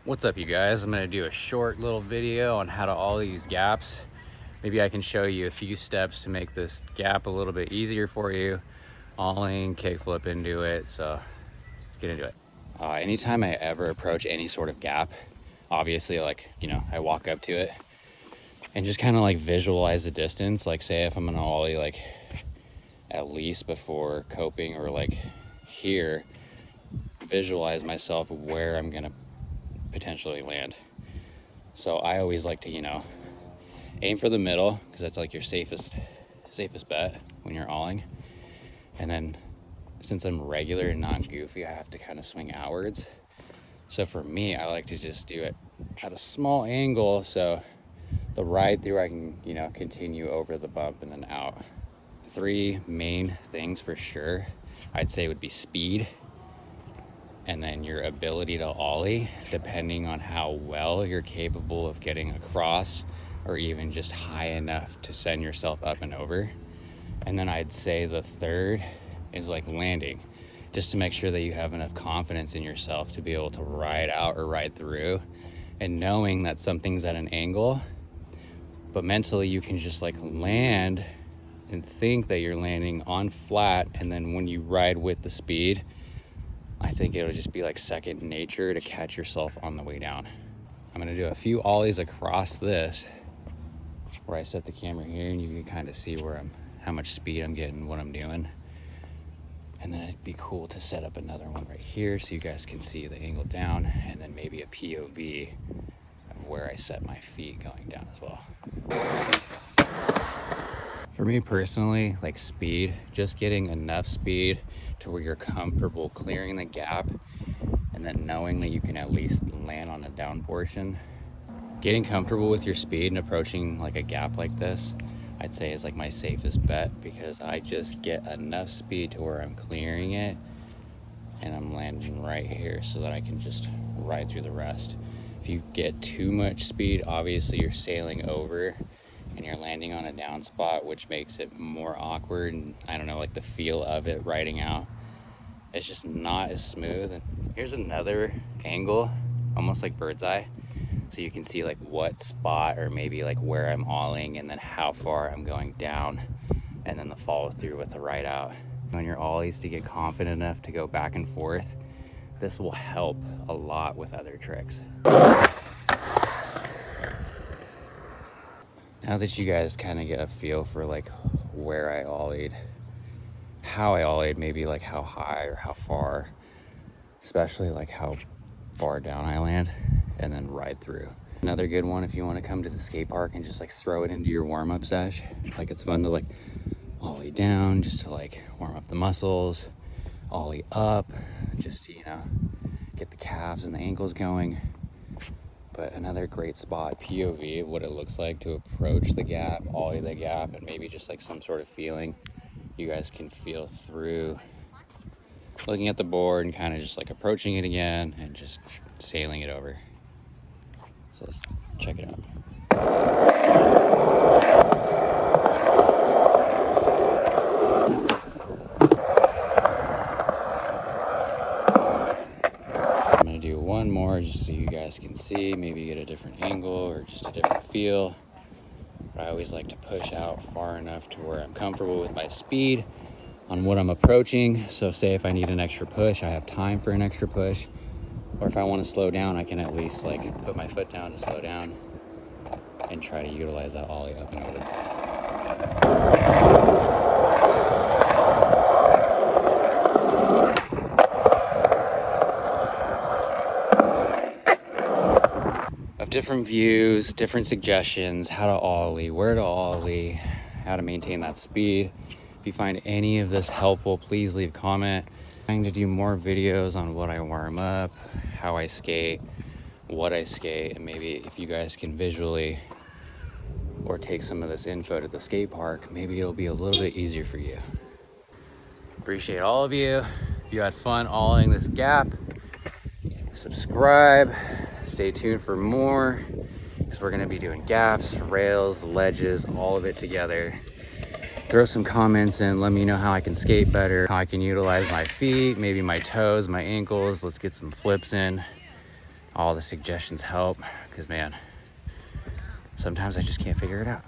What's up, you guys? I'm gonna do a short little video on how to ollie these gaps. Maybe I can show you a few steps to make this gap a little bit easier for you. Ollieing, kickflip into it, so let's get into it. Anytime I ever approach any sort of gap, obviously, I walk up to it and just kind of like visualize the distance. Like, say if I'm gonna ollie like at least before coping, or like here, visualize myself where I'm gonna potentially land. So I always like to, aim for the middle, because that's like your safest bet when you're ollieing. And then since I'm regular and not goofy, I have to kind of swing outwards. So for me, I like to just do it at a small angle, so the ride through I can, continue over the bump and then out. 3 main things for sure I'd say would be speed, and then your ability to ollie, depending on how well you're capable of getting across or even just high enough to send yourself up and over. And then I'd say the third is like landing, just to make sure that you have enough confidence in yourself to be able to ride out or ride through, and knowing that something's at an angle, but mentally you can just like land and think that you're landing on flat, and then when you ride with the speed, I think it'll just be like second nature to catch yourself on the way down. I'm gonna do a few ollies across this, where I set the camera here and you can kind of see how much speed I'm getting, what I'm doing. And then it'd be cool to set up another one right here so you guys can see the angle down, and then maybe a POV of where I set my feet going down as well. For me personally, like speed, just getting enough speed to where you're comfortable clearing the gap, and then knowing that you can at least land on a down portion. Getting comfortable with your speed and approaching like a gap like this, I'd say is like my safest bet, because I just get enough speed to where I'm clearing it and I'm landing right here so that I can just ride through the rest. If you get too much speed, obviously you're sailing over and you're landing on a down spot, which makes it more awkward, and I don't know, like the feel of it riding out, it's just not as smooth. And here's another angle, almost like bird's eye, so you can see like what spot, or maybe like where I'm ollieing and then how far I'm going down, and then the follow through with the ride out. On your ollies, to get confident enough to go back and forth, this will help a lot with other tricks. Now that you guys kind of get a feel for like where I ollied, how I ollied, maybe like how high or how far, especially like how far down I land, and then ride through. Another good one, if you want to come to the skate park and just like throw it into your warm-up sesh, like it's fun to like ollie down just to like warm up the muscles, ollie up just to, get the calves and the ankles going. But another great spot, POV, what it looks like to approach the gap, ollie the gap, and maybe just like some sort of feeling you guys can feel through looking at the board and kind of just like approaching it again and just sailing it over. So let's check it out. I'm gonna do one more just so you guys can see, maybe get a different angle or just a different feel. But I always like to push out far enough to where I'm comfortable with my speed on what I'm approaching. So say if I need an extra push, I have time for an extra push. Or if I want to slow down, I can at least like put my foot down to slow down and try to utilize that ollie up and over. Of different views, different suggestions, how to ollie, where to ollie, how to maintain that speed. If you find any of this helpful, please leave a comment. I'm trying to do more videos on what I warm up, how I skate, what I skate, and maybe if you guys can visually or take some of this info to the skate park, maybe it'll be a little bit easier for you. Appreciate all of you. If you had fun ollieing this gap, subscribe, stay tuned for more, because we're gonna be doing gaps, rails, ledges, all of it together. Throw some comments in, let me know how I can skate better, how I can utilize my feet, maybe my toes, my ankles. Let's get some flips in. all the suggestions help, because man, sometimes I just can't figure it out.